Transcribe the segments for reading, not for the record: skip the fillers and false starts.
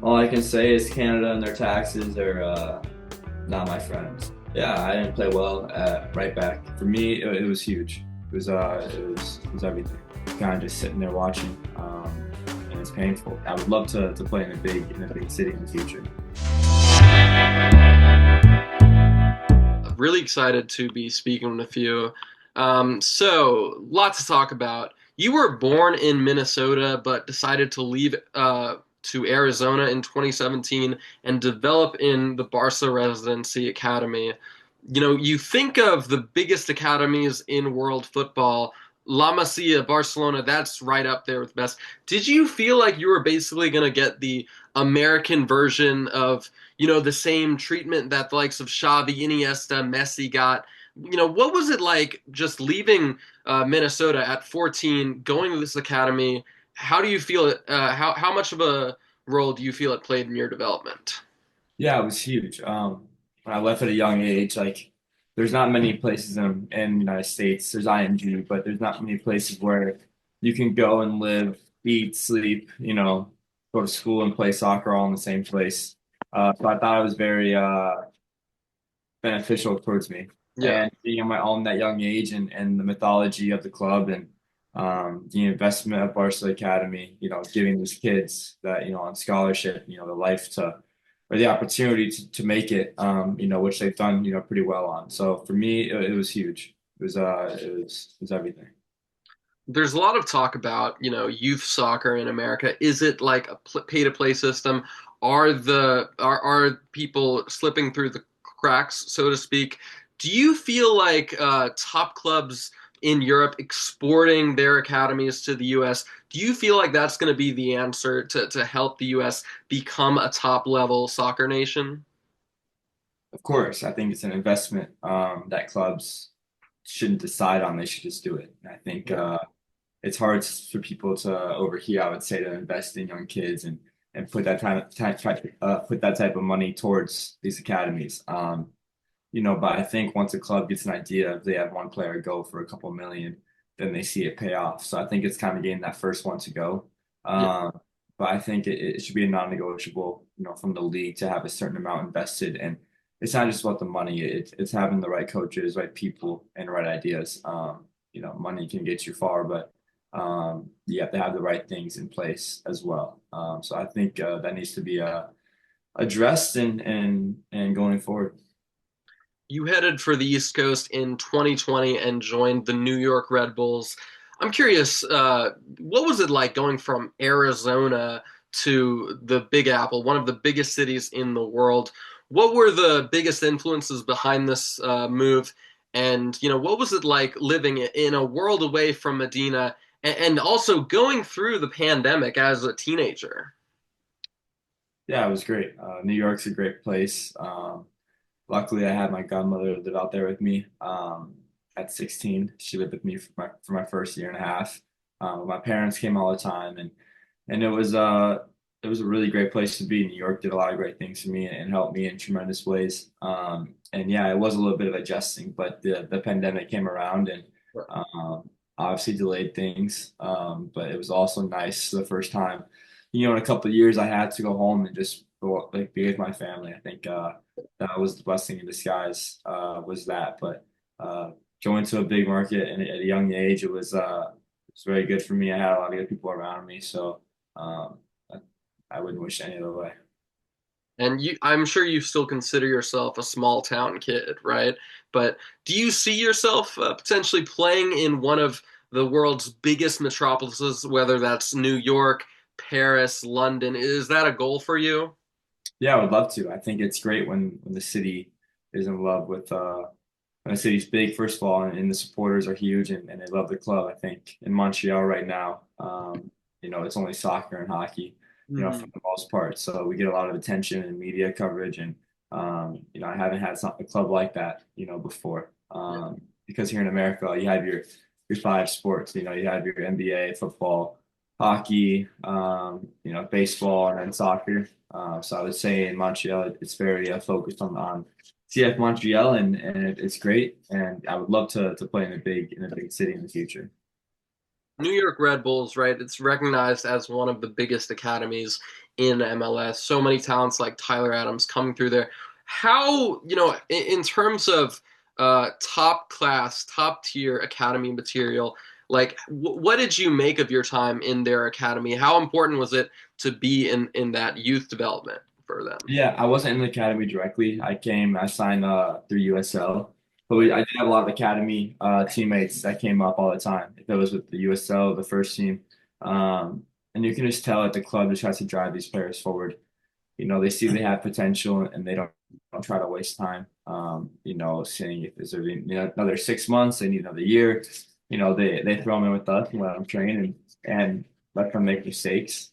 All I can say is Canada and their taxes are not my friends. Yeah, I didn't play well at right back. For me, it was huge. It was everything. Kind of just sitting there watching, and it's painful. I would love to play in a big city in the future. Really excited to be speaking with you. Lots to talk about. You were born in Minnesota, but decided to leave to Arizona in 2017 and develop in the Barça Residency Academy. You think of the biggest academies in world football, La Masia, Barcelona, that's right up there with best. Did you feel like you were basically going to get the American version of, the same treatment that the likes of Xavi, Iniesta, Messi got? What was it like just leaving Minnesota at 14, going to this academy? How do you feel it? How much of a role do you feel it played in your development? Yeah, it was huge. When I left at a young age, like there's not many places in the United States. There's IMG, but there's not many places where you can go and live, eat, sleep, go to school and play soccer all in the same place. So I thought it was very beneficial towards me. Yeah. And being on my own that young age and the mythology of the club and the investment of Barca Academy, giving these kids that, on scholarship, the life to or the opportunity to make it, which they've done, pretty well on. So for me, it was huge. It was everything. There's a lot of talk about, youth soccer in America. Is it like a pay to play system? Are people slipping through the cracks, so to speak? Do you feel like top clubs in Europe exporting their academies to the US, do you feel like that's going to be the answer to help the US become a top level soccer nation? Of course, I think it's an investment that clubs shouldn't decide on. They should just do it. And I think Yeah. it's hard for people to over here, I would say, to invest in young kids and put put that type of money towards these academies. But I think once a club gets an idea, if they have one player go for a couple million, then they see it pay off. So I think it's kind of getting that first one to go. Yeah. Um, but I think it should be a non-negotiable, from the league to have a certain amount invested. And it's not just about the money. It's having the right coaches, right people, and right ideas. Money can get you far, but you have to have the right things in place as well. So I think that needs to be addressed and going forward. You headed for the East Coast in 2020 and joined the New York Red Bulls. I'm curious, what was it like going from Arizona to the Big Apple, one of the biggest cities in the world? What were the biggest influences behind this move? And, what was it like living in a world away from Medina and also going through the pandemic as a teenager? Yeah, it was great. New York's a great place. Luckily, I had my godmother live out there with me at 16. She lived with me for my first year and a half. My parents came all the time, and it was a really great place to be. New York did a lot of great things for me and helped me in tremendous ways. And yeah, it was a little bit of adjusting, but the pandemic came around and obviously delayed things. But it was also nice the first time. In a couple of years, I had to go home and just go, like be with my family. I think that was the blessing in disguise. Was that, but going to a big market and at a young age, it was very good for me. I had a lot of good people around me, so um, I, I wouldn't wish any other way. And I'm sure you still consider yourself a small town kid, right? But do you see yourself potentially playing in one of the world's biggest metropolises, whether that's New York, Paris, London? Is that a goal for you? Yeah, I would love to. I think it's great when the city is in love with when the city's big, first of all, and the supporters are huge and they love the club. I think in Montreal right now, it's only soccer and hockey, for Hmm. the most part. So we get a lot of attention and media coverage, and I haven't had a club like that, before. Yeah. Because here in America, you have your five sports. You have your NBA, football, hockey, baseball, and then soccer. So I would say in Montreal, it's very focused on CF Montreal, and it's great. And I would love to play in a big city in the future. New York Red Bulls, right? It's recognized as one of the biggest academies in MLS. So many talents like Tyler Adams coming through there. How, in terms of top class, top tier academy material, like what did you make of your time in their academy? How important was it to be in that youth development for them? Yeah, I wasn't in the academy directly. I signed through USL. But I did have a lot of academy teammates that came up all the time. If it was with the USL, the first team. And you can just tell that the club just tries to drive these players forward. They see they have potential and they don't try to waste time. Seeing if there's another 6 months, they need another year. They throw them in with us and let them train and let them make mistakes.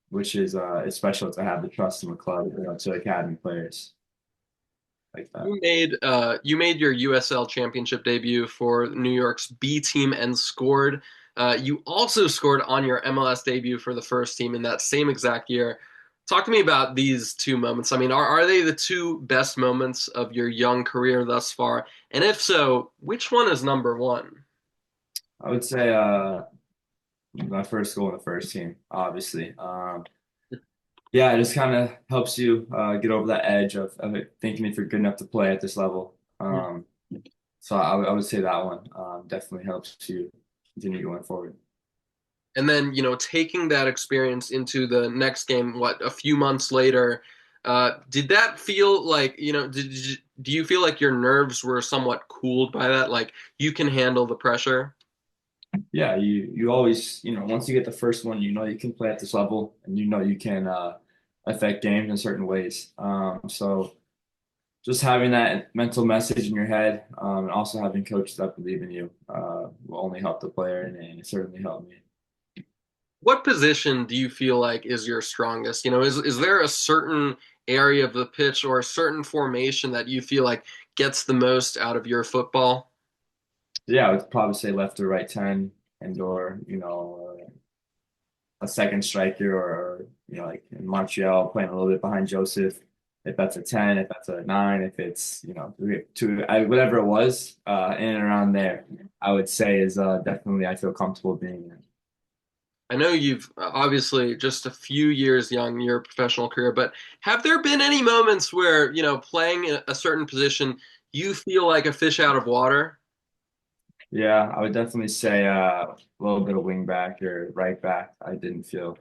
Which is it's special to have the trust in the club, to academy players like that. You made your USL championship debut for New York's B team and scored. You also scored on your MLS debut for the first team in that same exact year. Talk to me about these two moments. I mean, are they the two best moments of your young career thus far? And if so, which one is number one? I would say my first goal in the first team, obviously. Yeah, it just kind of helps you get over that edge of it, thinking if you're good enough to play at this level. So I would say that one definitely helps you continue going forward. And then, taking that experience into the next game, a few months later, did that feel like, do you feel like your nerves were somewhat cooled by that? Like you can handle the pressure? Yeah, you always, once you get the first one, you can play at this level and you can affect games in certain ways. So just having that mental message in your head, and also having coaches that believe in you, will only help the player, and it certainly helped me. What position do you feel like is your strongest? Is there a certain area of the pitch or a certain formation that you feel like gets the most out of your football? Yeah, I would probably say left or right 10 and or, a second striker or, like in Montreal playing a little bit behind Joseph. If that's a 10, if that's a 9, if it's, whatever it was, in and around there, I would say is definitely I feel comfortable being in. I know you've obviously just a few years young in your professional career, but have there been any moments where, playing a certain position, you feel like a fish out of water? Yeah, I would definitely say a little bit of wing back or right back. I didn't feel,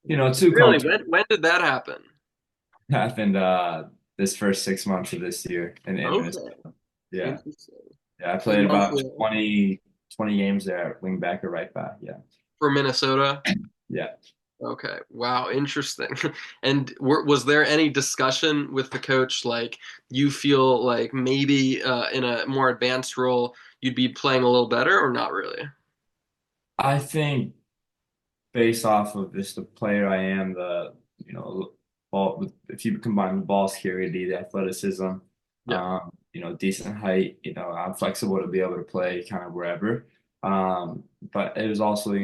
too Really? comfortable. When did that happen? Happened this first 6 months of this year in Minnesota. Okay. Yeah. Interesting. Yeah, I In played about Montreal 20 games there at wing back or right back. Yeah. for Minnesota. Yeah. Okay. Wow. Interesting. And was there any discussion with the coach, like you feel like maybe in a more advanced role you'd be playing a little better or not really? I think based off of just the player I am, ball, if you combine the ball security, the athleticism, Yeah. decent height, I'm flexible to be able to play kind of wherever. But it was also,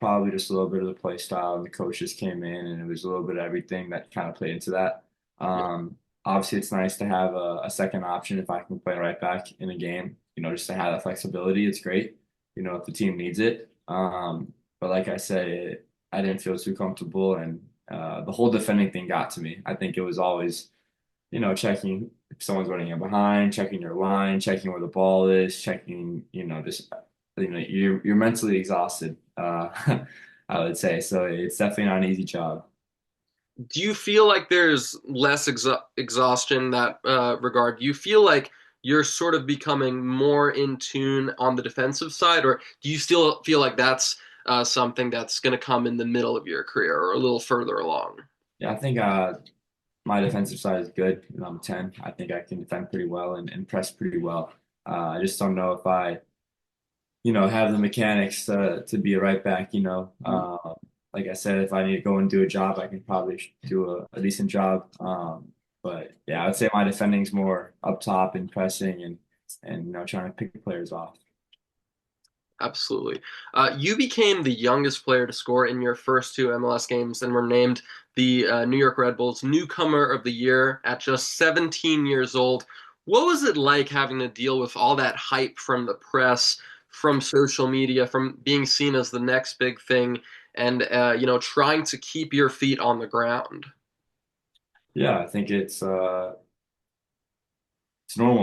probably just a little bit of the play style and the coaches came in and it was a little bit of everything that kind of played into that. Yeah. Obviously it's nice to have a second option if I can play right back in a game, just to have that flexibility. It's great, if the team needs it. But like I said, I didn't feel too comfortable, and the whole defending thing got to me. I think it was always, checking if someone's running in behind, checking your line, checking where the ball is, checking, just you're mentally exhausted. I would say so. It's definitely not an easy job. Do you feel like there's less exhaustion in that regard? Do you feel like you're sort of becoming more in tune on the defensive side, or do you still feel like that's something that's going to come in the middle of your career or a little further along? Yeah, I think my defensive side is good. I'm 10. I think I can defend pretty well and press pretty well. I just don't know if I have the mechanics to be a right back. Like I said, if I need to go and do a job, I can probably do a decent job. But yeah, I would say my defending's more up top and pressing and trying to pick the players off. Absolutely. You became the youngest player to score in your first two MLS games and were named the New York Red Bulls Newcomer of the Year at just 17 years old. What was it like having to deal with all that hype from the press, from social media, from being seen as the next big thing, and trying to keep your feet on the ground? Yeah, I think it's normal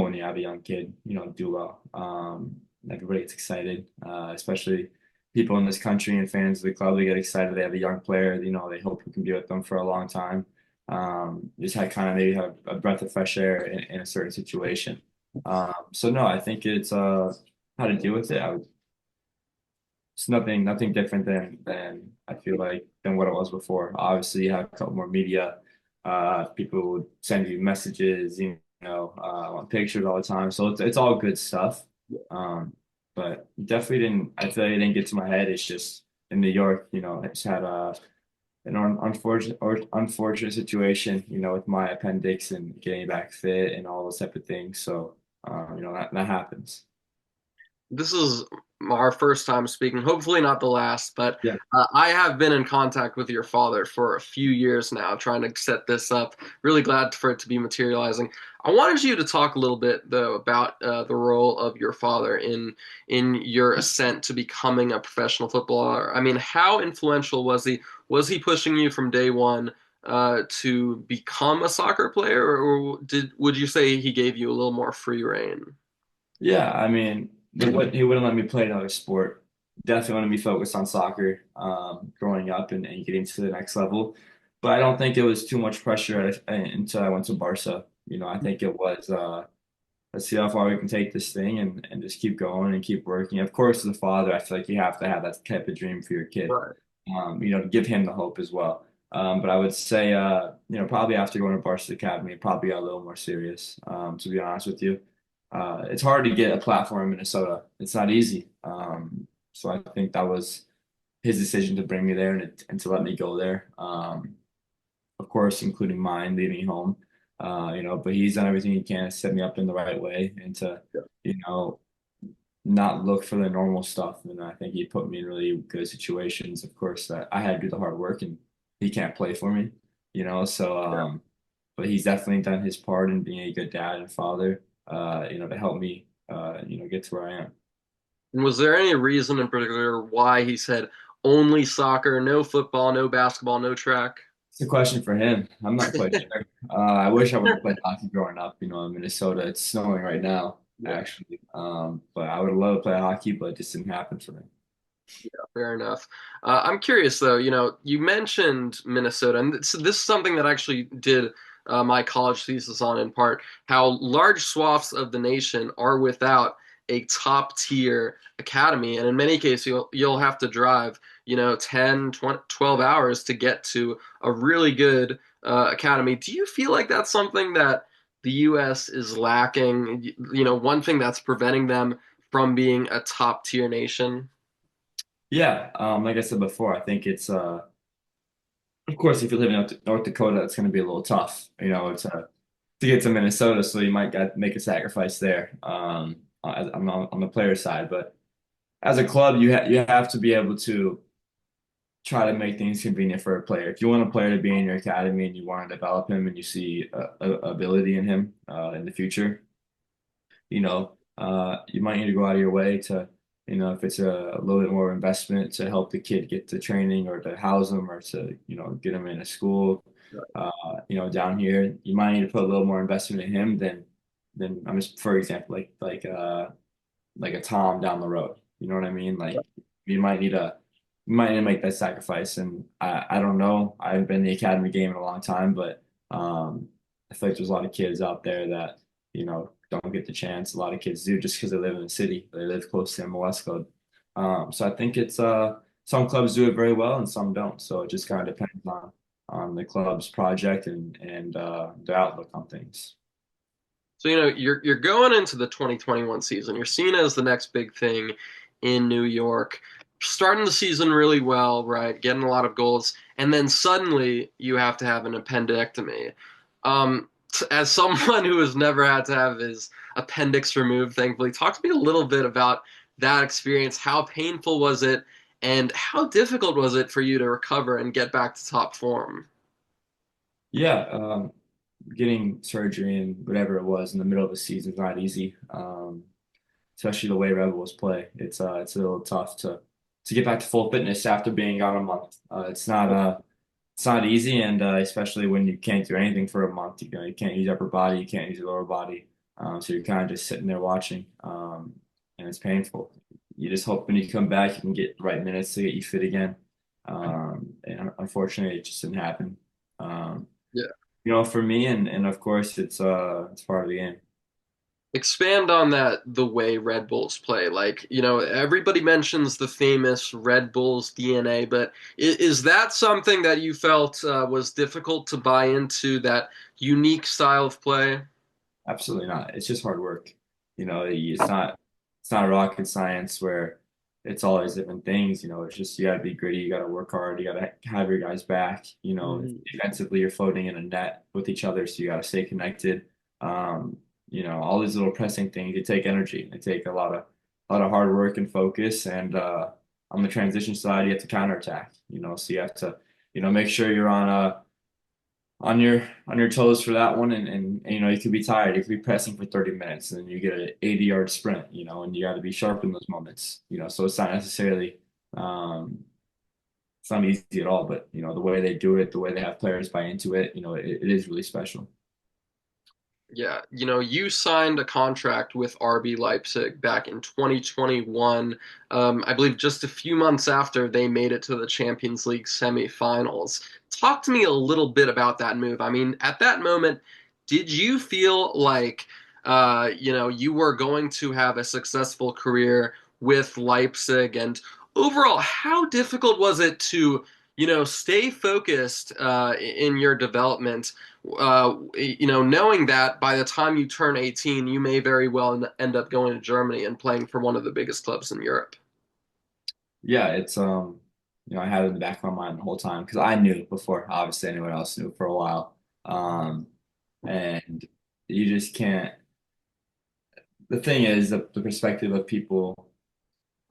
when you have a young kid, do well. Everybody gets excited, especially people in this country and fans of the club. They get excited. They have a young player, they hope who can be with them for a long time. Just had kind of maybe have a breath of fresh air in a certain situation. So no, I think it's how to deal with it. It's nothing different than I feel like than what it was before. Obviously, you have a couple more media. People would send you messages, want pictures all the time. So it's all good stuff. Um, but definitely didn't. I feel like it didn't get to my head. It's just in New York, I just had an unfortunate situation, with my appendix and getting back fit and all those type of things. So, that happens. This is our first time speaking, hopefully not the last, but Yeah. I have been in contact with your father for a few years now, trying to set this up. Really glad for it to be materializing. I wanted you to talk a little bit, though, about the role of your father in your ascent to becoming a professional footballer. I mean, how influential was he? Was he pushing you from day one to become a soccer player, or would you say he gave you a little more free reign? Yeah, I mean, he wouldn't let me play another sport. Definitely wanted me focused on soccer, growing up and getting to the next level. But I don't think it was too much pressure until I went to Barca. I think it was, let's see how far we can take this thing and just keep going and keep working. Of course, as a father, I feel like you have to have that type of dream for your kid, Right. to give him the hope as well. But I would say, probably after going to Barca Academy, probably got a little more serious, to be honest with you. It's hard to get a platform in Minnesota. It's not easy. So I think that was his decision to bring me there and to let me go there. Of course, including mine leaving home. But he's done everything he can to set me up in the right way and to, you know, not look for the normal stuff. And I think he put me in really good situations. Of course, that I had to do the hard work, and he can't play for me, So, but he's definitely done his part in being a good dad and father, to help me, get to where I am. And was there any reason in particular why he said only soccer, no football, no basketball, no track? It's a question for him. I'm not quite sure. I wish I would have played hockey growing up. In Minnesota, it's snowing right now, Yeah, actually. But I would have loved to play hockey, but it just didn't happen for me. fair enough. I'm curious though, you mentioned Minnesota, and this is something that I actually did my college thesis on in part, how large swaths of the nation are without a top tier academy. And in many cases, you'll have to drive, 10, 20, 12 hours to get to a really good academy. Do you feel like that's something that the U.S. is lacking? One thing that's preventing them from being a top tier nation? Yeah, like I said before, I think it's of course if you live in North Dakota, it's going to be a little tough. To get to Minnesota, so you might got to make a sacrifice there. On the player side, but as a club, you have to be able to try to make things convenient for a player. If you want a player to be in your academy and you want to develop him and you see ability in him in the future, you might need to go out of your way to, if it's a little bit more investment to help the kid get to training or to house him or to, get him in a school, down here, you might need to put a little more investment in him than I'm just, for example, like a Tom down the road. You know what I mean? Like you might need to make that sacrifice. And I don't know. I haven't been in the academy game in a long time, but I feel like there's a lot of kids out there that, don't get the chance. A lot of kids do just because they live in the city. They live close to MLS club. So I think it's some clubs do it very well and some don't. So it just kind of depends on the club's project and their outlook on things. So, you're going into the 2021 season. You're seen as the next big thing in New York, starting the season really well, right? Getting a lot of goals, and then suddenly you have to have an appendectomy. As someone who has never had to have his appendix removed, thankfully, talk to me a little bit about that experience. How painful was it, and how difficult was it for you to recover and get back to top form? Yeah, getting surgery and whatever it was in the middle of the season is not easy. especially the way Red Bulls play. It's a little tough to get back to full fitness after being gone a month. It's not easy, and especially when you can't do anything for a month. You can't use upper body, you can't use your lower body, so you're kind of just sitting there watching, and it's painful. You just hope when you come back, you can get the right minutes to get you fit again. And unfortunately, it just didn't happen. Um, Yeah. for me, and of course, it's part of the game. Expand on that, the way Red Bulls play. Like, everybody mentions the famous Red Bulls DNA, but is that something that you felt was difficult to buy into, that unique style of play? Absolutely not. It's just hard work. It's not rocket science where it's all these different things. It's just you gotta be gritty, you gotta work hard, you gotta have your guys back. Mhm. Defensively you're floating in a net with each other, so you gotta stay connected. Um, all these little pressing things, they take energy. They take a lot of hard work and focus. And on the transition side, you have to counterattack, so you have to, make sure you're on your toes for that one, and you could be tired, you could be pressing for 30 minutes and then you get an 80-yard sprint, and you got to be sharp in those moments, so it's not necessarily um it's not easy at all, but the way they do it, the way they have players buy into it, it is really special. Yeah, you signed a contract with RB Leipzig back in 2021. I believe just a few months after they made it to the Champions League semifinals. Talk to me a little bit about that move. I mean, at that moment, did you feel like, you were going to have a successful career with Leipzig? And overall, how difficult was it to, stay focused in your development? Knowing that by the time you turn 18, you may very well end up going to Germany and playing for one of the biggest clubs in Europe. Yeah, it's I had it in the back of my mind the whole time because I knew before obviously anyone else knew for a while. And you just can't. The thing is, the perspective of people,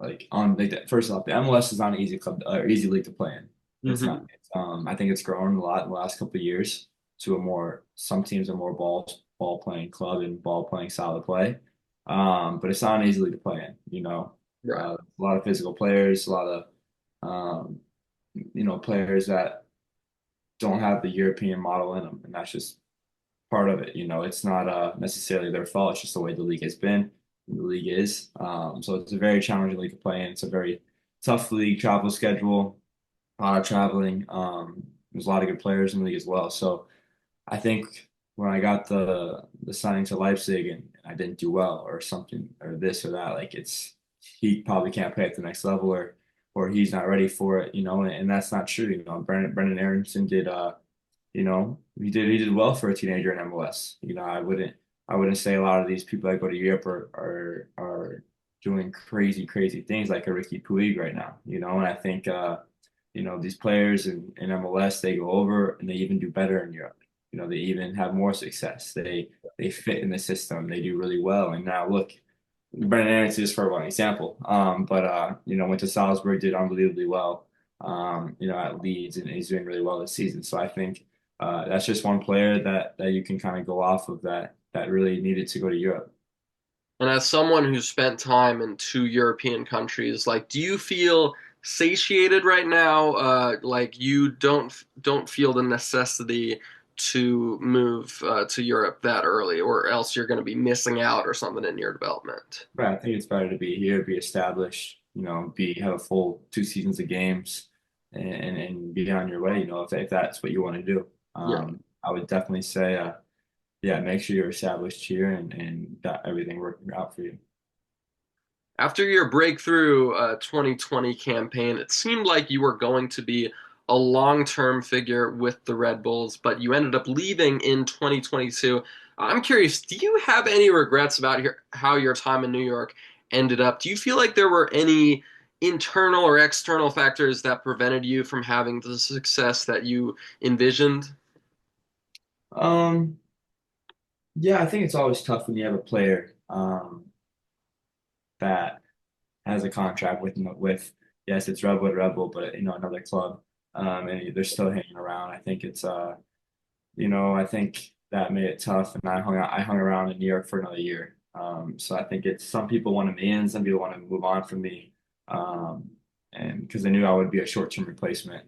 like on like first off, the MLS is not an easy club or easy league to play in. It's not. Hmm. I think it's grown a lot in the last couple of years to a more, some teams are more ball playing club and ball playing style of play. But it's not an easy league to play in. Right. A lot of physical players, a lot of players that don't have the European model in them, and that's just part of it. It's not necessarily their fault. It's just the way the league has been. The league is. So it's a very challenging league to play in. It's a very tough league, travel schedule, a lot of traveling. There's a lot of good players in the league as well. So I think when I got the signing to Leipzig and I didn't do well or something or this or that, like he probably can't play at the next level, or he's not ready for it, and that's not true. Brendan Aronson did he did well for a teenager in MLS. I wouldn't say a lot of these people that go to Europe are doing crazy things like a Ricky Puig right now, and I think these players in MLS, they go over and they even do better in Europe. They even have more success. They fit in the system. They do really well. And now look, Brendan Aronson is for one example. But went to Salzburg, did unbelievably well. At Leeds, and he's doing really well this season. So I think that's just one player that you can kind of go off of that really needed to go to Europe. And as someone who's spent time in two European countries, like, do you feel satiated right now? Like you don't feel the necessity to move to Europe that early, or else you're going to be missing out or something in your development. But I think it's better to be here, be established, have a full 2 seasons of games, and be on your way. If that's what you want to do. Yeah. I would definitely say, yeah, make sure you're established here and got everything working out for you. After your breakthrough 2020 campaign, it seemed like you were going to be a long-term figure with the Red Bulls, but you ended up leaving in 2022. I'm curious, do you have any regrets about how your time in New York ended up? Do you feel like there were any internal or external factors that prevented you from having the success that you envisioned? Um, yeah, I think it's always tough when you have a player that has a contract with yes, it's Rebel, but another club, and they're still hanging around. I think it's I think that made it tough, and I hung around in New York for another year. So I think it's some people wanted me in, some people want to move on from me, um, and because they knew I would be a short-term replacement,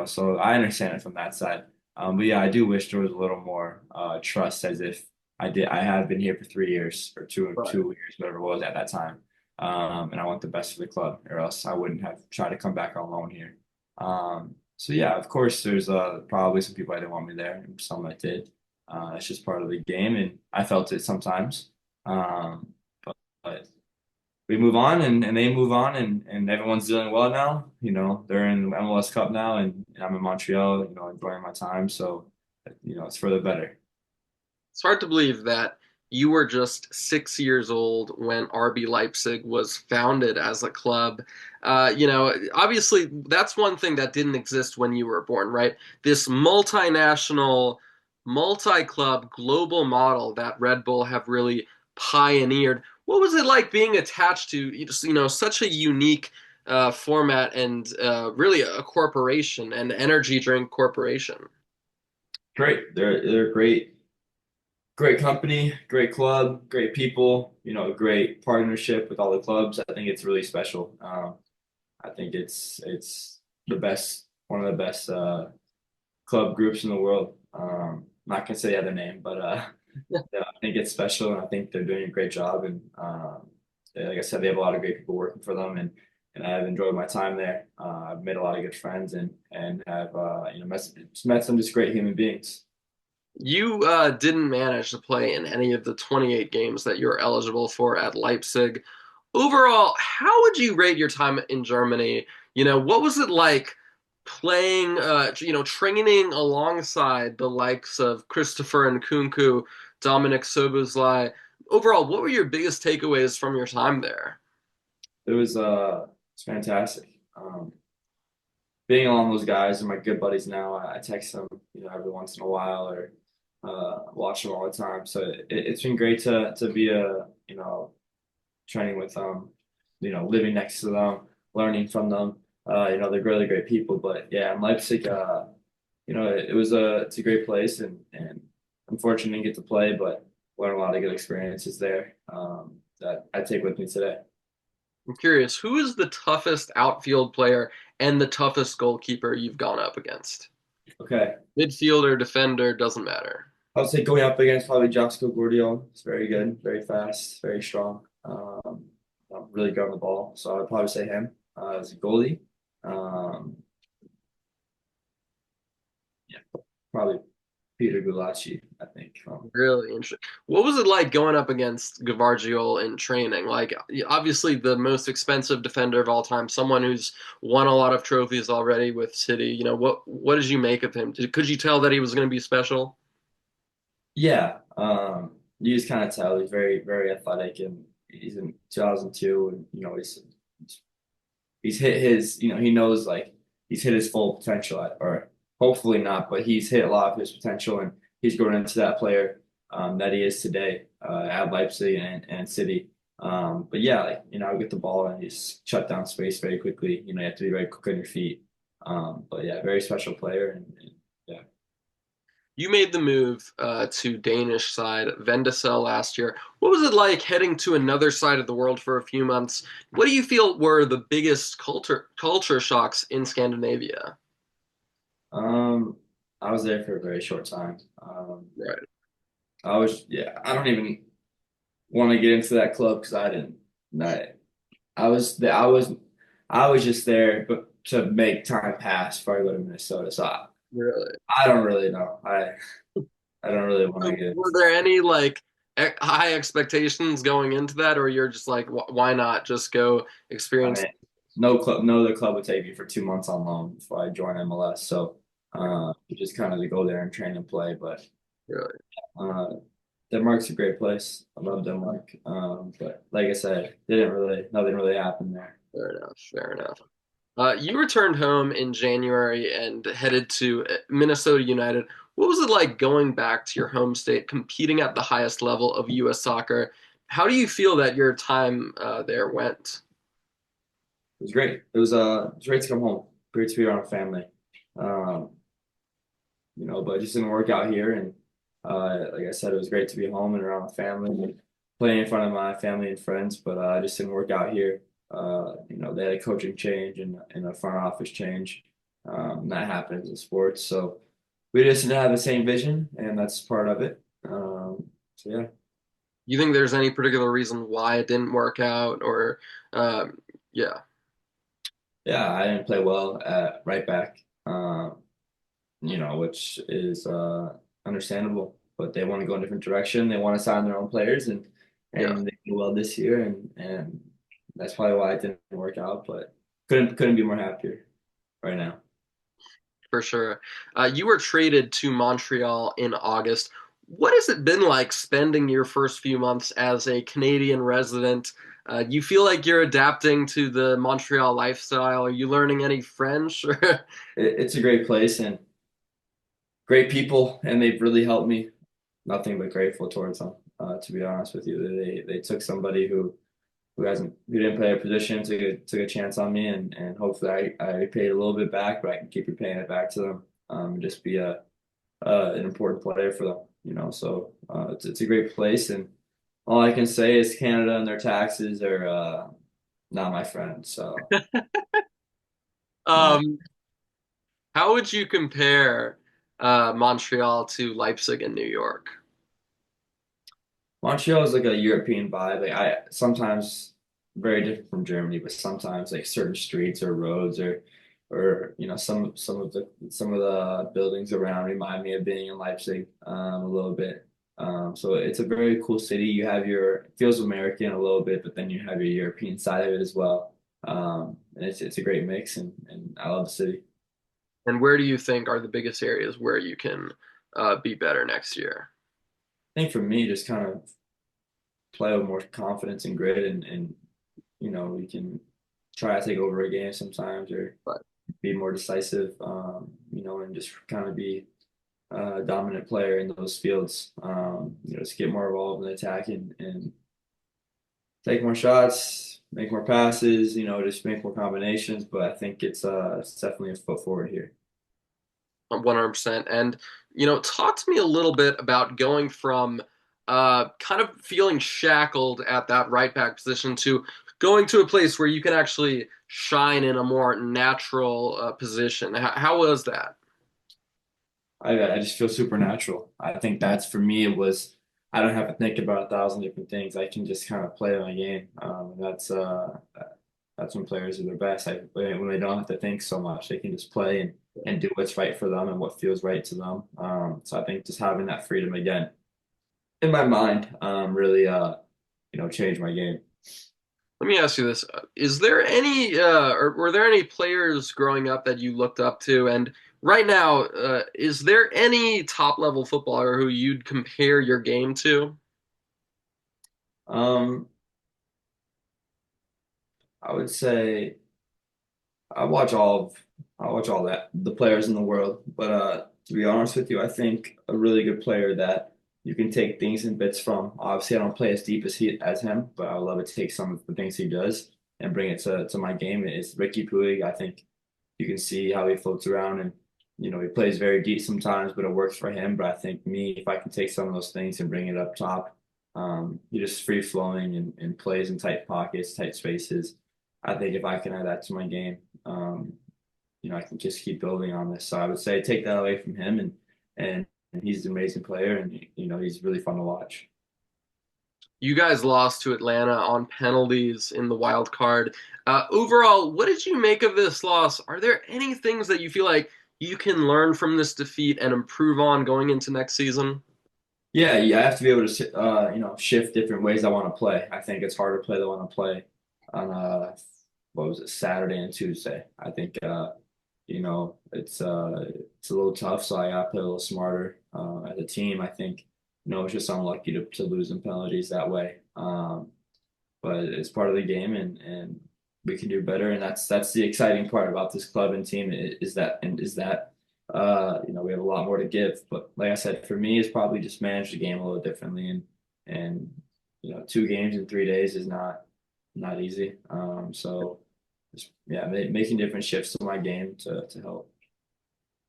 So I understand it from that side. But yeah, I do wish there was a little more trust, as if I had been here for 3 years or two Right. years, whatever it was at that time, and I want the best for the club, or else I wouldn't have tried to come back on loan here. So yeah, of course, there's probably some people that didn't want me there, and some that did. It's just part of the game, and I felt it sometimes. Um, but we move on, and they move on, and everyone's doing well now. They're in the MLS Cup now, and I'm in Montreal, enjoying my time. So, it's for the better. It's hard to believe that you were just 6 years old when RB Leipzig was founded as a club. Obviously, that's one thing that didn't exist when you were born, right? This multinational, multi-club global model that Red Bull have really pioneered. What was it like being attached to, such a unique format and really a corporation, an energy drink corporation? Great. They're great. Great company, great club, great people, great partnership with all the clubs. I think it's really special. I think it's the best, one of the best club groups in the world. Not gonna say the other name, but yeah, I think it's special, and I think they're doing a great job. And like I said, they have a lot of great people working for them, and I've enjoyed my time there. I've made a lot of good friends, and have met some just great human beings. You didn't manage to play in any of the 28 games that you're eligible for at Leipzig. Overall, how would you rate your time in Germany? What was it like playing, training alongside the likes of Christopher and Nkunku, Dominic Soboslai? Overall, what were your biggest takeaways from your time there? It's fantastic. Being along those guys are my good buddies now. I text them, every once in a while, or watch them all the time. So it's been great to be training with them, living next to them, learning from them. They're really great people. But yeah, in Leipzig, it's a great place, and unfortunately didn't get to play, but learned a lot of good experiences there that I take with me today. I'm curious, who is the toughest outfield player and the toughest goalkeeper you've gone up against? Okay. Midfielder, defender, doesn't matter. I would say going up against probably Josko Gordillo. It's very good, very fast, very strong. Really good on the ball. So I would probably say him as a goalie. Um, yeah, probably Peter Gulacsi, I think. Really interesting. What was it like going up against Gavardiol in training? Like, obviously, the most expensive defender of all time, someone who's won a lot of trophies already with City. What did you make of him? Could you tell that he was going to be special? Yeah, you just kind of tell he's very, very athletic, and he's in 2002, and he's hit his, he knows, like, he's hit his full potential or hopefully not, but he's hit a lot of his potential, and he's grown into that player that he is today at Leipzig and City. But yeah, like, I get the ball and he's shut down space very quickly. You have to be very quick on your feet. But yeah, very special player, and yeah. You made the move to Danish side Vendsyssel last year. What was it like heading to another side of the world for a few months? What do you feel were the biggest culture shocks in Scandinavia? Um, I was there for a very short time. Right. Yeah, I don't even want to get into that club because I didn't. I, I was the, I was just there, but to make time pass before I go to Minnesota. So Really? I don't really know. I don't really want to So get were into there that. any like high expectations going into that, or you're just like, why not just go I experience? mean, no other club would take me for 2 months on loan before I join MLS. So just kind of to go there and train and play. But Really? uh, Denmark's a great place. I love Denmark. But like I said, nothing really happened there. Fair enough. Fair enough. You returned home in January and headed to Minnesota United. What was it like going back to your home state, competing at the highest level of U.S. soccer? How do you feel that your time there went? It was great. It was great to come home. Great to be around family. Um, but it just didn't work out here. And like I said, it was great to be home and around family. playing in front of my family and friends, but it just didn't work out here. They had a coaching change and a front office change. That happens in sports, so we just didn't have the same vision, and that's part of it. So yeah. You think there's any particular reason why it didn't work out, or yeah, Yeah, I didn't play well at right back, which is understandable. But they want to go in a different direction. They want to sign their own players, and yeah, and they did well this year, and that's probably why it didn't work out. But couldn't be more happier right now. for sure. You were traded to Montreal in August. What has it been like spending your first few months as a Canadian resident? You feel like you're adapting to the Montreal lifestyle? Are you learning any French? It's a great place and great people, and they've really helped me. Nothing but grateful towards them. To be honest with you, they took somebody who didn't play a position, took a chance on me, and hopefully I paid a little bit back, but I can keep repaying it back to them. Just be a an important player for them, So it's a great place, and all I can say is Canada and their taxes are not my friend. So not um, how would you compare Montreal to Leipzig and New York? Montreal is like a European vibe. Like I sometimes very different from Germany, but sometimes like certain streets or roads or some of the buildings around remind me of being in Leipzig a little bit. So it's a very cool city. You have your it feels American a little bit, but then you have your European side of it as well. And it's a great mix, and I love the city. And where do you think are the biggest areas where you can be better next year? I think for me, just kind of play with more confidence and grit, and we can try to take over a game sometimes or But be more decisive, and just kind of be a dominant player in those fields. Just get more involved in attack and take more shots, make more passes, just make more combinations. But I think it's definitely a foot forward here. 100%. And, talk to me a little bit about going from kind of feeling shackled at that right back position to going to a place where you can actually shine in a more natural position. How was that? I just feel supernatural. I think that's for me. It was I don't have to think about a thousand different things. I can just kind of play my game. That's when players are their best. When they don't have to think so much, they can just play and do what's right for them and what feels right to them. So I think just having that freedom again in my mind really changed my game. Let me ask you this. Is there any, or were there any players growing up that you looked up to? And right now, is there any top level footballer who you'd compare your game to? Um, I would say I watch all of I watch all that the players in the world, but to be honest with you, I think a really good player that you can take things in bits from. Obviously, I don't play as deep as him, but I would love to take some of the things he does and bring it to my game. It's Ricky Puig. I think you can see how he floats around and he plays very deep sometimes, but it works for him. But I think me, if I can take some of those things and bring it up top, he just free flowing and plays in tight pockets, tight spaces. I think if I can add that to my game, I can just keep building on this. So I would say take that away from him, and he's an amazing player, and he's really fun to watch. You guys lost to Atlanta on penalties in the wild card. Overall, what did you make of this loss? Are there any things that you feel like you can learn from this defeat and improve on going into next season? Yeah, I have to be able to shift different ways I want to play. I think it's harder to play than I want to play on what was it, Saturday and Tuesday. I think it's a little tough, so I got to play a little smarter as a team. I think it's just unlucky to lose in penalties that way. But it's part of the game, and we can do better. And that's the exciting part about this club and team is that we have a lot more to give. But like I said, for me, it's probably just manage the game a little differently, and 2 games in 3 days is not easy. So just yeah, making different shifts to my game to help.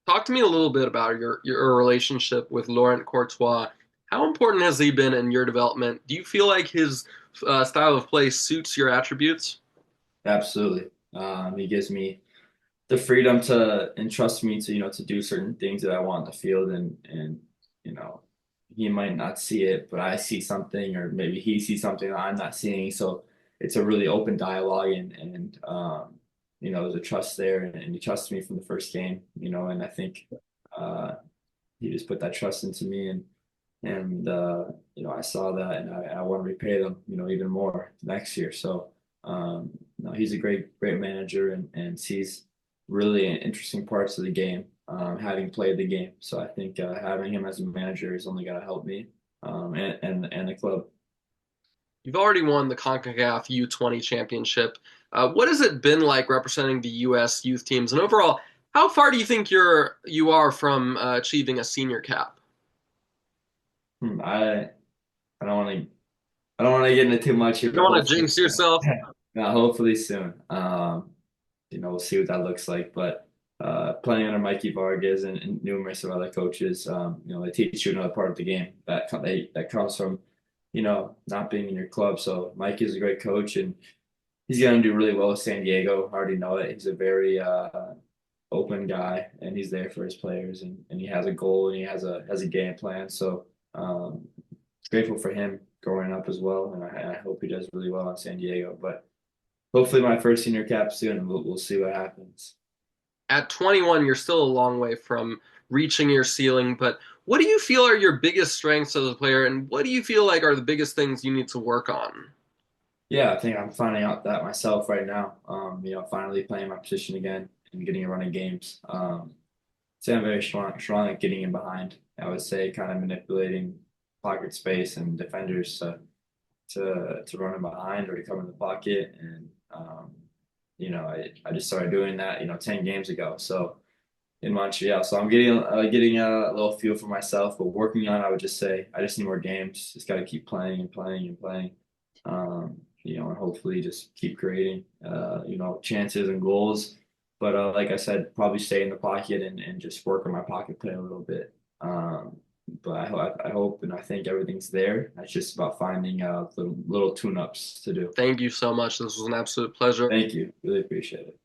Talk to me a little bit about your relationship with Laurent Courtois. How important has he been in your development? Do you feel like his style of play suits your attributes? Absolutely. He gives me the freedom to entrust me to to do certain things that I want in the field, and you know he might not see it, but I see something, or maybe he sees something that I'm not seeing. So it's a really open dialogue, and there's a trust there, and he trusts me from the first game, and I think uh, he just put that trust into me, and I saw that, and I want to repay them, even more next year. So no, he's a great manager, and sees really interesting parts of the game, having played the game. So I think having him as a manager is only going to help me, and the club. You've already won the CONCACAF U20 championship. What has it been like representing the U.S. youth teams? And overall, how far do you think you are from achieving a senior cap? I don't want to I don't want to get into too much here, You don't but want to hopefully, jinx yourself. hopefully soon. We'll see what that looks like. But playing under Mikey Vargas and numerous of other coaches, they teach you another part of the game that comes from, not being in your club. So Mike is a great coach, and he's going to do really well with San Diego. I already know it. He's a very open guy, and he's there for his players, and he has a goal, and he has a game plan. So grateful for him growing up as well, and I hope he does really well in San Diego. But hopefully, my first senior cap soon, and we'll see what happens. At 21, you're still a long way from reaching your ceiling, but what do you feel are your biggest strengths as a player, and what do you feel like are the biggest things you need to work on? Yeah, I think I'm finding out that myself right now. Finally playing my position again and getting a run of games. Say I'm very strong at getting in behind. I would say kind of manipulating pocket space and defenders to run in behind or to come in the pocket. And I just started doing that, 10 games ago. So in Montreal, so I'm getting a little feel for myself, but working on, I would just say I just need more games. Just got to keep playing and playing and playing. And hopefully just keep creating, chances and goals. But like I said, probably stay in the pocket and just work on my pocket play a little bit. But I hope and I think everything's there. It's just about finding little tune-ups to do. Thank you so much. This was an absolute pleasure. Thank you. Really appreciate it.